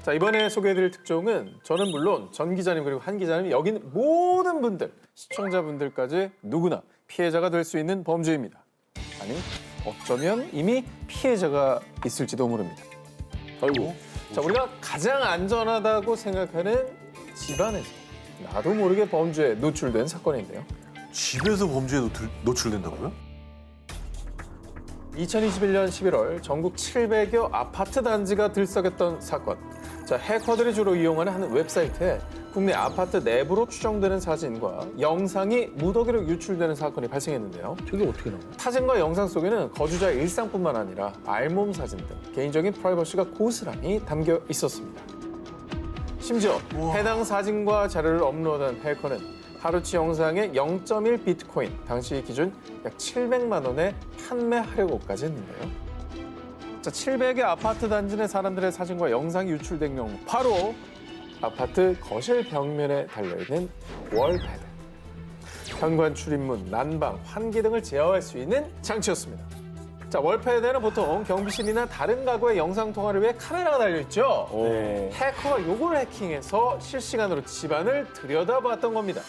자, 이번에 소개해드릴 특종은 저는 물론 전 기자님 그리고 한 기자님 여기 있는 모든 분들, 시청자분들까지 누구나 피해자가 될 수 있는 범죄입니다. 아니, 어쩌면 이미 피해자가 있을지도 모릅니다. 아이고. 자, 우리가 가장 안전하다고 생각하는 집안에서 나도 모르게 범죄에 노출된 사건인데요. 집에서 범죄에 노출된다고요? 2021년 11월 전국 700여 아파트 단지가 들썩였던 사건. 자, 해커들이 주로 이용하는 한 웹사이트에 국내 아파트 내부로 추정되는 사진과 영상이 무더기로 유출되는 사건이 발생했는데요. 저게 어떻게 나와? 사진과 영상 속에는 거주자의 일상뿐만 아니라 알몸 사진 등 개인적인 프라이버시가 고스란히 담겨 있었습니다. 심지어 해당 사진과 자료를 업로드한 해커는 하루치 영상의 0.1 비트코인, 당시 기준 약 700만 원에 판매하려고까지 했는데요. 자, 700의 아파트 단지 내 사람들의 사진과 영상이 유출된 경우 바로 아파트 거실 벽면에 달려있는 월패드. 현관 출입문, 난방, 환기 등을 제어할 수 있는 장치였습니다. 자, 월패드에는 보통 경비실이나 다른 가구의 영상 통화를 위해 카메라가 달려있죠. 해커가 이걸 해킹해서 실시간으로 집안을 들여다봤던 겁니다.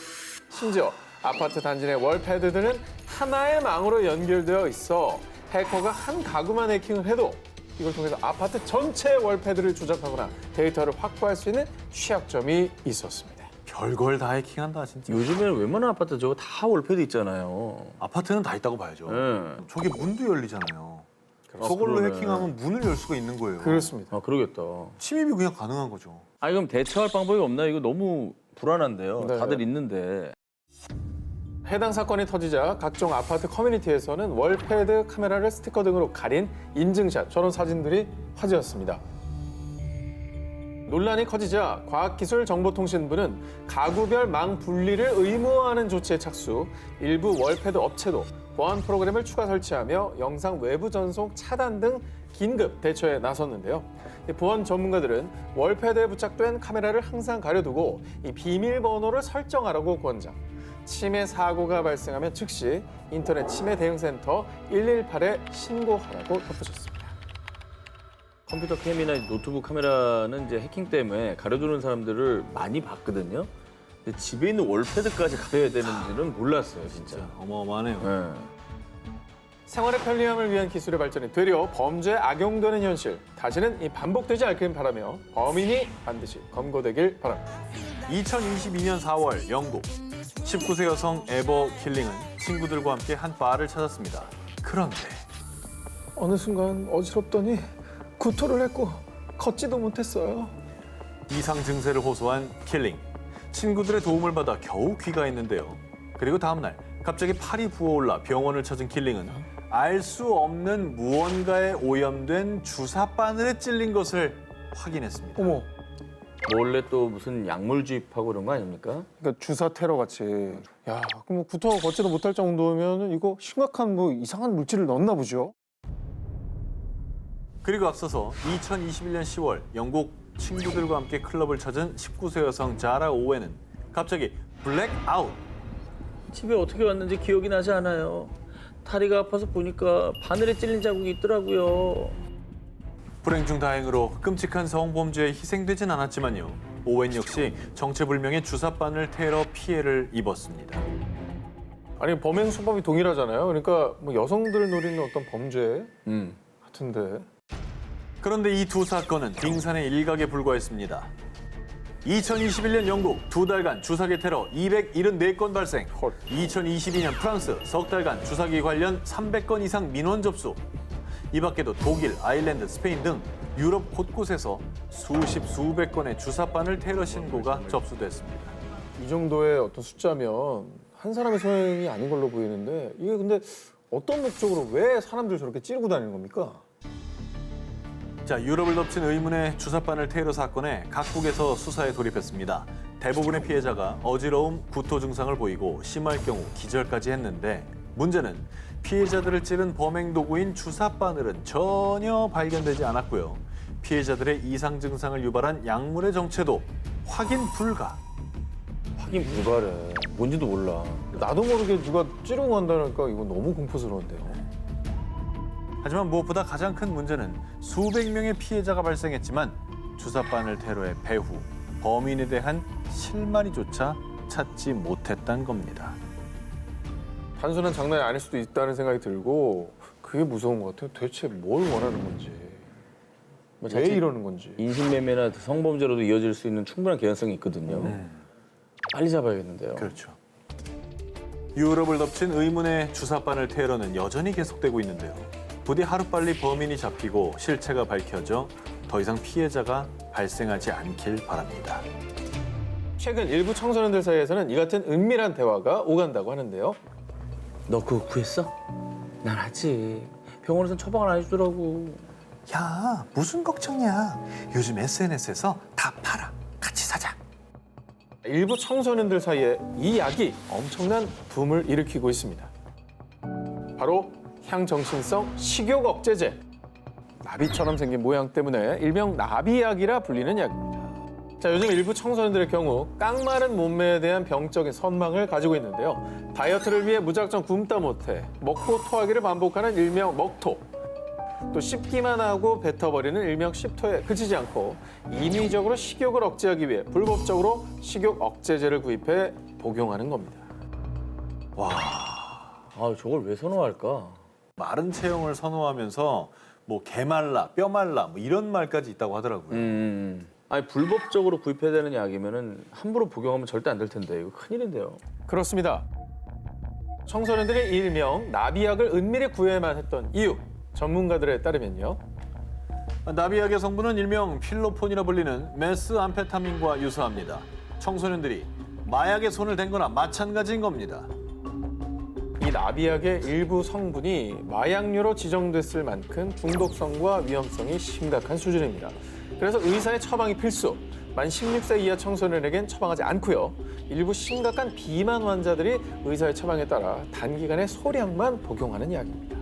심지어 아파트 단지 내 월패드들은 하나의 망으로 연결되어 있어 해커가 한 가구만 해킹을 해도 이걸 통해서 아파트 전체의 월패드를 조작하거나 데이터를 확보할 수 있는 취약점이 있었습니다. 별걸 다 해킹한다 진짜. 요즘에는 웬만한 아파트 저거 다 월패드 있잖아요. 아파트는 다 있다고 봐야죠. 네. 저게 문도 열리잖아요. 저걸로 그러네. 해킹하면 문을 열 수가 있는 거예요. 그렇습니다. 아, 그러겠다. 침입이 그냥 가능한 거죠. 아니, 그럼 대처할 방법이 없나? 이거 너무 불안한데요. 네. 다들 있는데. 해당 사건이 터지자 각종 아파트 커뮤니티에서는 월패드 카메라를 스티커 등으로 가린 인증샷, 저런 사진들이 화제였습니다. 논란이 커지자 과학기술정보통신부는 가구별 망 분리를 의무화하는 조치에 착수, 일부 월패드 업체도 보안 프로그램을 추가 설치하며 영상 외부 전송 차단 등 긴급 대처에 나섰는데요. 보안 전문가들은 월패드에 부착된 카메라를 항상 가려두고 이 비밀번호를 설정하라고 권장. 침해 사고가 발생하면 즉시 인터넷 침해 대응센터 118에 신고하라고 덧붙였습니다. 컴퓨터 캠이나 노트북 카메라는 이제 해킹 때문에 가려두는 사람들을 많이 봤거든요. 근데 집에 있는 월패드까지 가려야 되는지는 몰랐어요, 진짜. 어마어마하네요. 네. 생활의 편리함을 위한 기술의 발전이 되려 범죄에 악용되는 현실, 다시는 이 반복되지 않길 바라며 범인이 반드시 검거되길 바랍니다. 2022년 4월 영국 19세 여성 에버 킬링은 친구들과 함께 한 바를 찾았습니다. 그런데 어느 순간 어지럽더니 구토를 했고 걷지도 못했어요. 이상 증세를 호소한 킬링. 친구들의 도움을 받아 겨우 귀가했는데요. 그리고 다음 날 갑자기 팔이 부어올라 병원을 찾은 킬링은 알 수 없는 무언가에 오염된 주사 바늘에 찔린 것을 확인했습니다. 어머, 몰래 또 무슨 약물 주입하고 그런 거 아닙니까? 그러니까 주사 테러 같이. 야, 그럼 뭐 구토하고 걷지도 못할 정도면 이거 심각한 뭐 이상한 물질을 넣었나 보죠. 그리고 앞서서 2021년 10월 영국 친구들과 함께 클럽을 찾은 19세 여성 자라 오웬은 갑자기 블랙아웃. 집에 어떻게 왔는지 기억이 나지 않아요. 다리가 아파서 보니까 바늘에 찔린 자국이 있더라고요. 불행 중 다행으로 끔찍한 성범죄에 희생되진 않았지만요. 오웬 역시 정체불명의 주사바늘 테러 피해를 입었습니다. 아니, 범행 수법이 동일하잖아요. 그러니까 뭐 여성들을 노리는 어떤 범죄 같은데. 그런데 이 두 사건은 빙산의 일각에 불과했습니다. 2021년 영국 두 달간 주사기 테러 274건 발생. 2022년 프랑스 석 달간 주사기 관련 300건 이상 민원 접수. 이 밖에도 독일, 아일랜드, 스페인 등 유럽 곳곳에서 수십, 수백 건의 주사바늘 테러 신고가 접수됐습니다. 이 정도의 어떤 숫자면 한 사람의 소행이 아닌 걸로 보이는데 이게 근데 어떤 목적으로 왜 사람들 저렇게 찌르고 다니는 겁니까? 자, 유럽을 덮친 의문의 주사바늘 테러 사건에 각국에서 수사에 돌입했습니다. 대부분의 피해자가 어지러움, 구토 증상을 보이고 심할 경우 기절까지 했는데 문제는 피해자들을 찌른 범행 도구인 주사바늘은 전혀 발견되지 않았고요. 피해자들의 이상 증상을 유발한 약물의 정체도 확인 불가. 확인 불가래. 뭔지도 몰라. 나도 모르게 누가 찌르고 간다니까 이거 너무 공포스러운데요. 하지만 무엇보다 가장 큰 문제는 수백 명의 피해자가 발생했지만 주사바늘 테러의 배후 범인에 대한 실마리조차 찾지 못했단 겁니다. 단순한 장난이 아닐 수도 있다는 생각이 들고 그게 무서운 것 같아요. 대체 뭘 원하는 건지, 뭐 왜 자칫 이러는 건지. 인신매매나 성범죄로도 이어질 수 있는 충분한 개연성이 있거든요. 빨리 잡아야겠는데요. 그렇죠. 유럽을 덮친 의문의 주사바늘 테러는 여전히 계속되고 있는데요. 부디 하루빨리 범인이 잡히고 실체가 밝혀져 더 이상 피해자가 발생하지 않길 바랍니다. 최근 일부 청소년들 사이에서는 이 같은 은밀한 대화가 오간다고 하는데요. 너 그거 구했어? 난 아직. 병원에선 처방을 안 해주더라고. 야, 무슨 걱정이야. 요즘 SNS에서 다 팔아. 같이 사자. 일부 청소년들 사이에 이 약이 엄청난 붐을 일으키고 있습니다. 바로 향정신성 식욕 억제제. 나비처럼 생긴 모양 때문에 일명 나비약이라 불리는 약입니다. 자, 요즘 일부 청소년들의 경우 깡마른 몸매에 대한 병적인 선망을 가지고 있는데요. 다이어트를 위해 무작정 굶다 못해 먹고 토하기를 반복하는 일명 먹토. 또 씹기만 하고 뱉어버리는 일명 씹토에 그치지 않고 인위적으로 식욕을 억제하기 위해 불법적으로 식욕 억제제를 구입해 복용하는 겁니다. 아, 저걸 왜 선호할까? 마른 체형을 선호하면서 뭐 개말라, 뼈말라 뭐 이런 말까지 있다고 하더라고요. 아니, 불법적으로 구입해야 되는 약이면은 함부로 복용하면 절대 안 될 텐데. 이거 큰일인데요. 그렇습니다. 청소년들이 일명 나비약을 은밀히 구해야만 했던 이유. 전문가들에 따르면요. 나비약의 성분은 일명 필로폰이라 불리는 메스암페타민과 유사합니다. 청소년들이 마약에 손을 댄 거나 마찬가지인 겁니다. 이 나비약의 일부 성분이 마약류로 지정됐을 만큼 중독성과 위험성이 심각한 수준입니다. 그래서 의사의 처방이 필수. 만 16세 이하 청소년에겐 처방하지 않고요. 일부 심각한 비만 환자들이 의사의 처방에 따라 단기간에 소량만 복용하는 약입니다.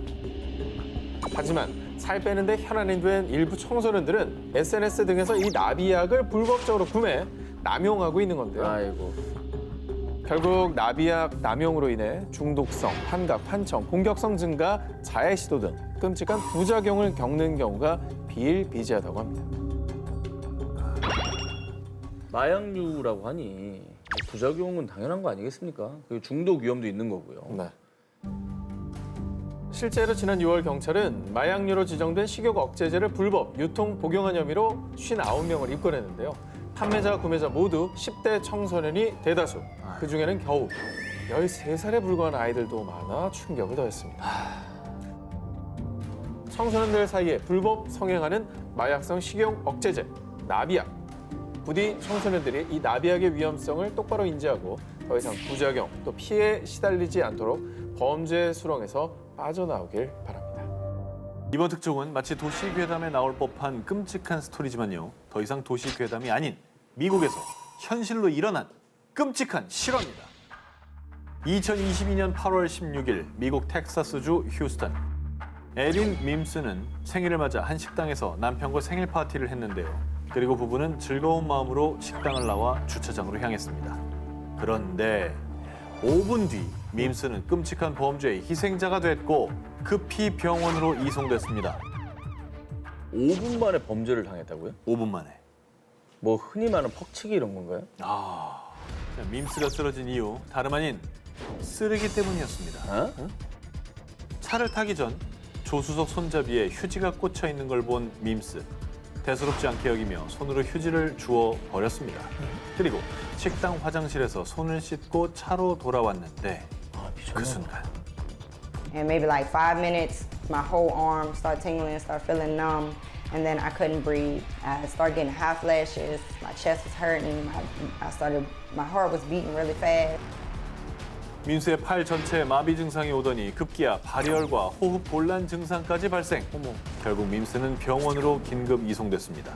하지만 살 빼는데 혈안이 된 일부 청소년들은 SNS 등에서 이 나비약을 불법적으로 구매, 남용하고 있는 건데요. 아이고. 결국 나비약 남용으로 인해 중독성, 환각, 환청, 공격성 증가, 자해 시도 등 끔찍한 부작용을 겪는 경우가 비일비재하다고 합니다. 마약류라고 하니 부작용은 당연한 거 아니겠습니까? 그 중독 위험도 있는 거고요. 네. 실제로 지난 6월 경찰은 마약류로 지정된 식욕 억제제를 불법 유통 복용한 혐의로 59명을 입건했는데요. 판매자, 구매자 모두 10대 청소년이 대다수. 그중에는 겨우 13살에 불과한 아이들도 많아 충격을 더했습니다. 청소년들 사이에 불법 성행하는 마약성 식욕 억제제, 나비약. 부디 청소년들이 이 나비약의 위험성을 똑바로 인지하고 더 이상 부작용 또 피해에 시달리지 않도록 범죄 수렁에서 빠져나오길 바랍니다. 이번 특종은 마치 도시괴담에 나올 법한 끔찍한 스토리지만요. 더 이상 도시괴담이 아닌 미국에서 현실로 일어난 끔찍한 실화입니다. 2022년 8월 16일 미국 텍사스주 휴스턴. 에린 밈스는 생일을 맞아 한 식당에서 남편과 생일 파티를 했는데요. 그리고 부부는 즐거운 마음으로 식당을 나와 주차장으로 향했습니다. 그런데 5분 뒤 밈스는 끔찍한 범죄의 희생자가 됐고 급히 병원으로 이송됐습니다. 5분 만에 범죄를 당했다고요? 5분 만에. 뭐 흔히 말하는 퍽치기 이런 건가요? 밈스가 쓰러진 이유 다름 아닌 쓰레기 때문이었습니다. 어? 차를 타기 전 조수석 손잡이에 휴지가 꽂혀 있는 걸 본 밈스. 대수롭지 않게 여기며 손으로 휴지를 주워 버렸습니다. 그리고 식당 화장실에서 손을 씻고 차로 돌아왔는데 그 순간 And maybe like 5 minutes, my whole arm started tingling, started feeling numb, and then I couldn't breathe. I started getting hot flashes, my chest was hurting, my heart was beating really fast. 민수의 팔 전체에 마비 증상이 오더니 급기야 발열과 호흡 곤란 증상까지 발생. 결국 민수는 병원으로 긴급 이송됐습니다.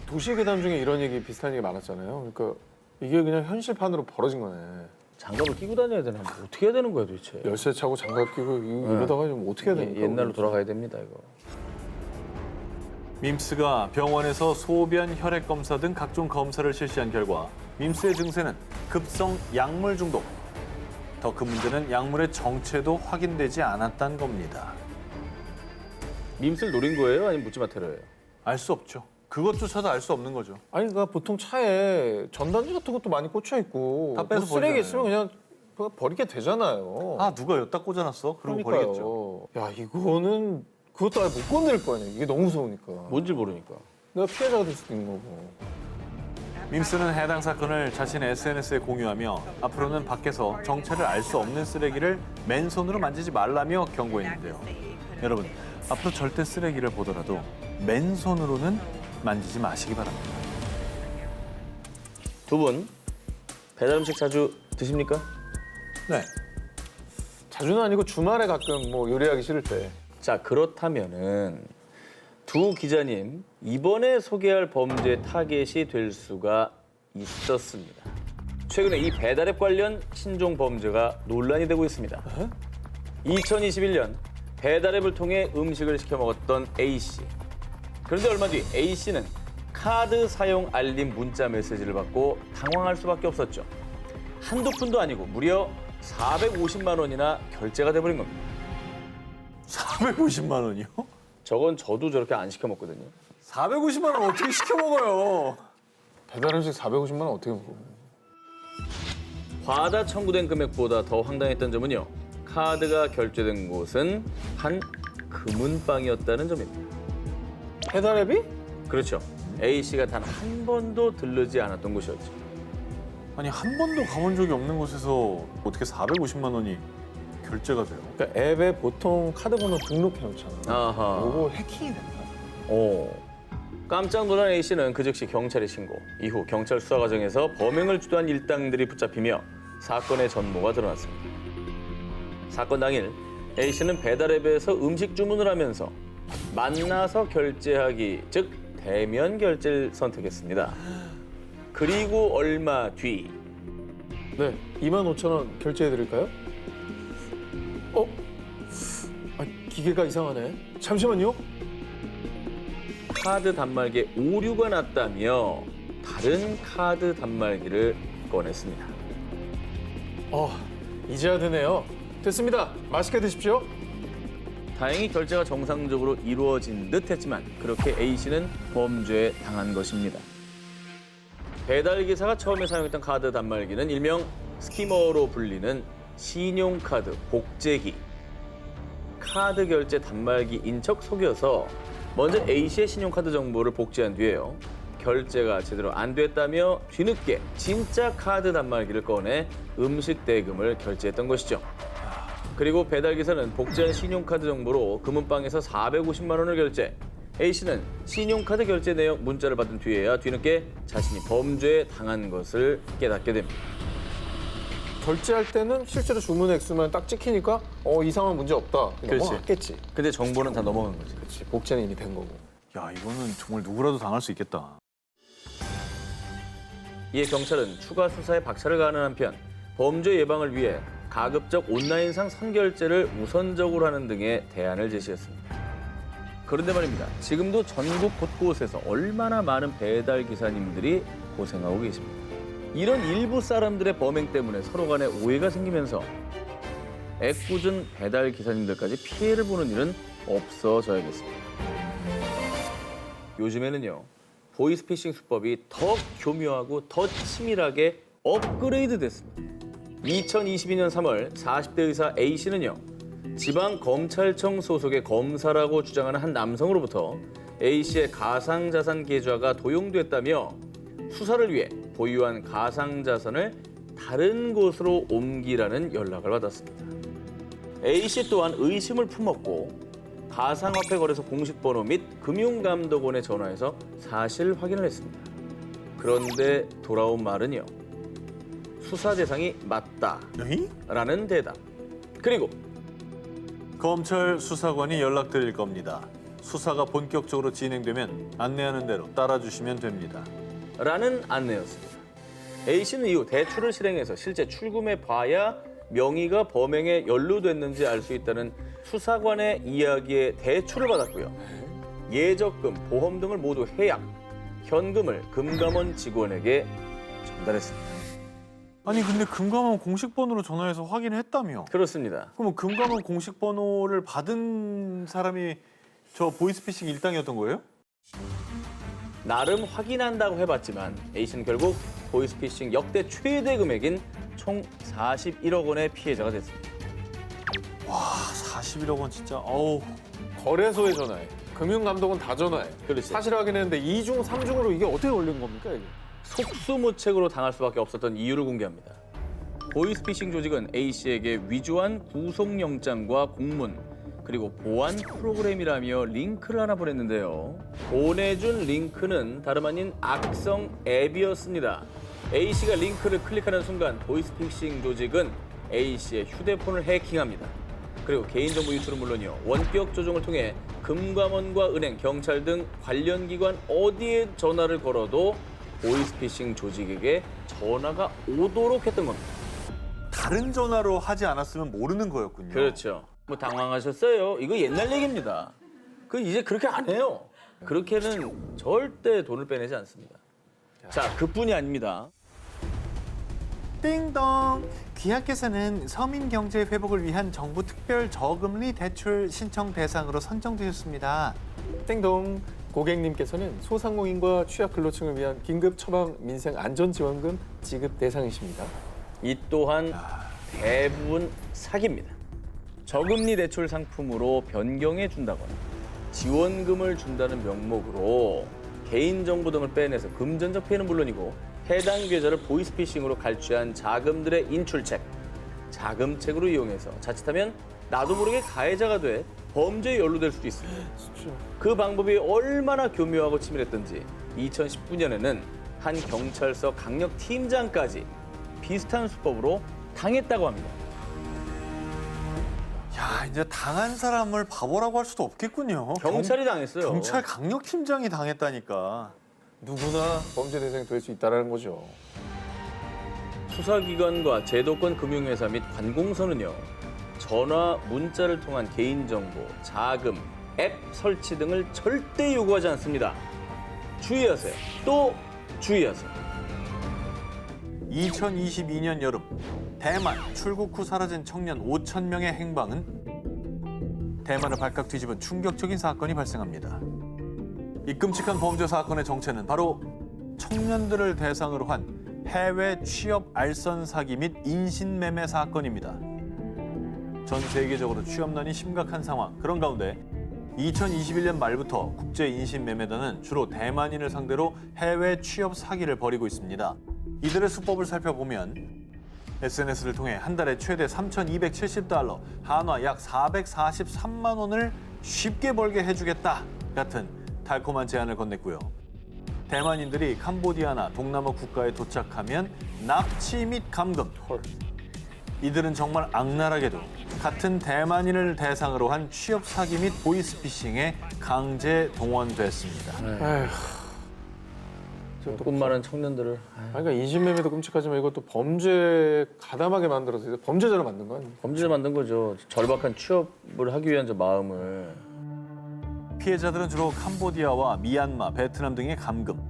도시괴담 중에 이런 얘기 비슷한 얘기 많았잖아요. 그러니까 이게 그냥 현실판으로 벌어진 거네. 장갑을 끼고 다녀야 되나? 뭐 어떻게 해야 되는 거야 도대체? 열쇠 차고 장갑 끼고 이러다가 좀 어떻게 해야 됩니까? 옛날로 돌아가야 됩니다 이거. 밈스가 병원에서 소변, 혈액 검사 등 각종 검사를 실시한 결과 밈스의 증세는 급성 약물 중독. 더 큰 문제는 약물의 정체도 확인되지 않았다는 겁니다. 밈스를 노린 거예요? 아니면 묻지마 테러예요? 알 수 없죠. 그것조차도 알 수 없는 거죠. 아니 그러니까 보통 차에 전단지 같은 것도 많이 꽂혀 있고 다 빼서 뭐 쓰레기 버리잖아요. 있으면 그냥 버리게 되잖아요. 아 누가 여기다 꽂아놨어? 그러고 버리겠죠. 그러니까요. 야 이거는 그것도 아예 못 건들 거 아니야. 이게 너무 무서우니까. 뭔지 모르니까. 내가 피해자가 될 수도 있는 거고. 밈스는 해당 사건을 자신의 SNS에 공유하며 앞으로는 밖에서 정체를 알 수 없는 쓰레기를 맨손으로 만지지 말라며 경고했는데요. 여러분, 앞으로 절대 쓰레기를 보더라도 맨손으로는 만지지 마시기 바랍니다. 두 분 배달 음식 자주 드십니까? 네. 자주는 아니고 주말에 가끔 뭐 요리하기 싫을 때. 자, 그렇다면은 두 기자님 이번에 소개할 범죄 타겟이 될 수가 있었습니다. 최근에 이 배달앱 관련 신종 범죄가 논란이 되고 있습니다. 2021년 배달앱을 통해 음식을 시켜 먹었던 A씨. 그런데 얼마 뒤 A씨는 카드 사용 알림 문자 메시지를 받고 당황할 수밖에 없었죠. 한두 푼도 아니고 무려 450만 원이나 결제가 돼버린 겁니다. 450만 원이요? 저건 저도 저렇게 안 시켜 먹거든요. 450만 원 어떻게 시켜 먹어요? 배달 음식 450만 원 어떻게 먹어? 과다 청구된 금액보다 더 황당했던 점은요. 카드가 결제된 곳은 한 금은방이었다는 점입니다. 배달앱이? 그렇죠. A씨가 단 한 번도 들르지 않았던 곳이었죠. 아니 한 번도 가본 적이 없는 곳에서 어떻게 450만 원이 결제가 돼요? 그러니까 앱에 보통 카드 번호 등록해 놓잖아. 아하. 요거 해킹이 됐나? 오. 깜짝 놀란 A씨는 그 즉시 경찰에 신고. 이후 경찰 수사 과정에서 범행을 주도한 일당들이 붙잡히며 사건의 전모가 드러났습니다. 사건 당일 A씨는 배달앱에서 음식 주문을 하면서 만나서 결제하기, 즉 대면 결제를 선택했습니다. 그리고 얼마 뒤 네, 25,000원 결제해 드릴까요? 아, 기계가 이상하네. 잠시만요. 카드 단말기에 오류가 났다며 다른 카드 단말기를 꺼냈습니다. 이제야 되네요. 됐습니다. 맛있게 드십시오. 다행히 결제가 정상적으로 이루어진 듯 했지만 그렇게 A씨는 범죄에 당한 것입니다. 배달기사가 처음에 사용했던 카드 단말기는 일명 스키머로 불리는 신용카드 복제기. 카드 결제 단말기인 척 속여서 먼저 A씨의 신용카드 정보를 복제한 뒤에요. 결제가 제대로 안 됐다며 뒤늦게 진짜 카드 단말기를 꺼내 음식 대금을 결제했던 것이죠. 그리고 배달기사는 복제한 신용카드 정보로 금은방에서 450만 원을 결제. A씨는 신용카드 결제 내역 문자를 받은 뒤에야 뒤늦게 자신이 범죄에 당한 것을 깨닫게 됩니다. 결제할 때는 실제로 주문 액수만 딱 찍히니까 이상한 문제 없다. 그렇지. 넘어갔겠지. 근데 정보는 다 넘어간 거지. 그렇지. 복제는 이미 된 거고. 야 이거는 정말 누구라도 당할 수 있겠다. 이에 경찰은 추가 수사에 박차를 가하는 한편 범죄 예방을 위해 가급적 온라인상 선결제를 우선적으로 하는 등의 대안을 제시했습니다. 그런데 말입니다. 지금도 전국 곳곳에서 얼마나 많은 배달 기사님들이 고생하고 계십니다. 이런 일부 사람들의 범행 때문에 서로 간에 오해가 생기면서 애꿎은 배달 기사님들까지 피해를 보는 일은 없어져야겠습니다. 요즘에는요. 보이스피싱 수법이 더 교묘하고 더 치밀하게 업그레이드 됐습니다. 2022년 3월 40대 의사 A씨는요. 지방검찰청 소속의 검사라고 주장하는 한 남성으로부터 A씨의 가상자산 계좌가 도용됐다며 수사를 위해 보유한 가상자산을 다른 곳으로 옮기라는 연락을 받았습니다. A씨 또한 의심을 품었고 가상화폐 거래소 공식 번호 및 금융감독원에 전화해서 사실 확인을 했습니다. 그런데 돌아온 말은요. 수사 대상이 맞다라는 대답. 그리고 검찰 수사관이 연락드릴 겁니다. 수사가 본격적으로 진행되면 안내하는 대로 따라주시면 됩니다. 라는 안내였습니다. A씨는 이후 대출을 실행해서 실제 출금해 봐야 명의가 범행에 연루됐는지 알 수 있다는 수사관의 이야기에 대출을 받았고요. 예적금, 보험 등을 모두 해약, 현금을 금감원 직원에게 전달했습니다. 아니 근데 금감원 공식 번호로 전화해서 확인했다며? 그렇습니다. 그럼 금감원 공식 번호를 받은 사람이 저 보이스피싱 일당이었던 거예요? 나름 확인한다고 해봤지만 A씨는 결국 보이스피싱 역대 최대 금액인 총 41억 원의 피해자가 됐습니다. 와, 41억 원 진짜. 어우. 거래소에 전화해. 금융감독은 다 전화해. 그렇지. 사실 확인했는데 2중, 3중으로 이게 어떻게 걸린 겁니까, 이게? 속수무책으로 당할 수밖에 없었던 이유를 공개합니다. 보이스피싱 조직은 A씨에게 위조한 구속영장과 공문, 그리고 보안 프로그램이라며 링크를 하나 보냈는데요. 보내준 링크는 다름 아닌 악성 앱이었습니다. A씨가 링크를 클릭하는 순간 보이스피싱 조직은 A씨의 휴대폰을 해킹합니다. 그리고 개인정보 유출은 물론이요. 원격 조종을 통해 금감원과 은행, 경찰 등 관련 기관 어디에 전화를 걸어도 보이스피싱 조직에게 전화가 오도록 했던 겁니다. 다른 전화로 하지 않았으면 모르는 거였군요. 그렇죠. 뭐 당황하셨어요? 이거 옛날 얘기입니다. 그 이제 그렇게 안 해요. 그렇게는 절대 돈을 빼내지 않습니다. 자, 그뿐이 아닙니다. 띵동. 귀하께서는 서민 경제 회복을 위한 정부 특별 저금리 대출 신청 대상으로 선정되셨습니다. 땡동. 고객님께서는 소상공인과 취약근로층을 위한 긴급 처방 민생 안전지원금 지급 대상이십니다. 이 또한 대부분 사기입니다. 저금리 대출 상품으로 변경해 준다거나 지원금을 준다는 명목으로 개인정보 등을 빼내서 금전적 피해는 물론이고 해당 계좌를 보이스피싱으로 갈취한 자금들의 인출책, 자금책으로 이용해서 자칫하면 나도 모르게 가해자가 돼 범죄에 연루될 수도 있습니다. 그 방법이 얼마나 교묘하고 치밀했던지 2019년에는 한 경찰서 강력팀장까지 비슷한 수법으로 당했다고 합니다. 야, 이제 당한 사람을 바보라고 할 수도 없겠군요. 경찰이 당했어요. 경찰 강력팀장이 당했다니까. 누구나 범죄 대상이 될 수 있다는 거죠. 수사기관과 제도권 금융회사 및 관공서는요. 전화, 문자를 통한 개인정보, 자금, 앱 설치 등을 절대 요구하지 않습니다. 주의하세요. 또 주의하세요. 2022년 여름 대만 출국 후 사라진 청년 5천 명의 행방은 대만을 발칵 뒤집은 충격적인 사건이 발생합니다. 이 끔찍한 범죄 사건의 정체는 바로 청년들을 대상으로 한 해외 취업 알선 사기 및 인신매매 사건입니다. 전 세계적으로 취업난이 심각한 상황. 그런 가운데 2021년 말부터 국제 인신매매단은 주로 대만인을 상대로 해외 취업 사기를 벌이고 있습니다. 이들의 수법을 살펴보면 SNS를 통해 한 달에 최대 3,270달러, 한화 약 443만 원을 쉽게 벌게 해주겠다 같은 달콤한 제안을 건넸고요. 대만인들이 캄보디아나 동남아 국가에 도착하면 납치 및 감금. 이들은 정말 악랄하게도 같은 대만인을 대상으로 한 취업 사기 및 보이스피싱에 강제 동원됐습니다. 꿈 많은 청년들을. 그러니까 인신매매도 끔찍하지만 이것도 범죄 가담하게 만들어서 범죄자로 만든 거 아닙니까? 범죄를 만든 거죠. 절박한 취업을 하기 위한 저 마음을. 피해자들은 주로 캄보디아와 미얀마, 베트남 등의 감금.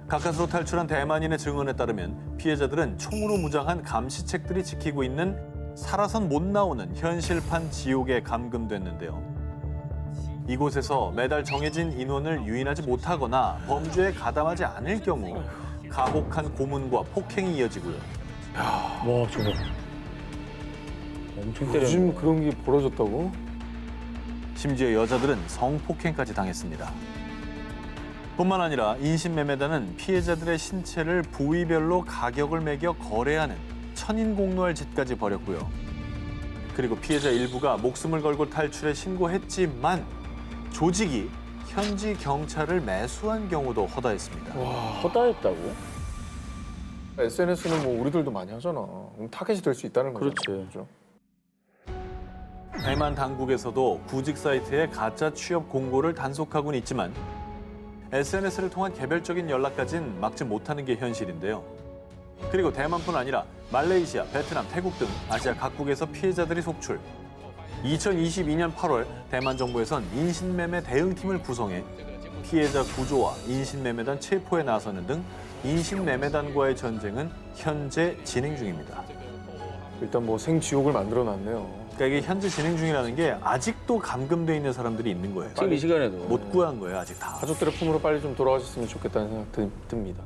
가까스로 탈출한 대만인의 증언에 따르면 피해자들은 총으로 무장한 감시책들이 지키고 있는 살아선 못 나오는 현실판 지옥에 감금됐는데요. 이곳에서 매달 정해진 인원을 유인하지 못하거나 범죄에 가담하지 않을 경우 가혹한 고문과 폭행이 이어지고요. 와, 저거. 엄청 때렸네. 요즘 그런 게 벌어졌다고? 심지어 여자들은 성폭행까지 당했습니다. 뿐만 아니라 인신매매단은 피해자들의 신체를 부위별로 가격을 매겨 거래하는 천인공노할 짓까지 벌였고요. 그리고 피해자 일부가 목숨을 걸고 탈출해 신고했지만 조직이 현지 경찰을 매수한 경우도 허다했습니다. 허다했다고? SNS는 뭐 우리들도 많이 하잖아. 그럼 타겟이 될 수 있다는 거죠. 그렇지. 그죠? 대만 당국에서도 구직 사이트에 가짜 취업 공고를 단속하고는 있지만 SNS를 통한 개별적인 연락까지는 막지 못하는 게 현실인데요. 그리고 대만뿐 아니라 말레이시아, 베트남, 태국 등 아시아 각국에서 피해자들이 속출. 2022년 8월 대만 정부에선 인신매매 대응팀을 구성해 피해자 구조와 인신매매단 체포에 나서는 등 인신매매단과의 전쟁은 현재 진행 중입니다. 일단 뭐 생지옥을 만들어 놨네요. 그러니까 이게 현재 진행 중이라는 게 아직도 감금돼 있는 사람들이 있는 거예요. 지금 이 시간에도. 못 구한 거예요, 아직 다. 가족들의 품으로 빨리 좀 돌아가셨으면 좋겠다는 생각 듭니다.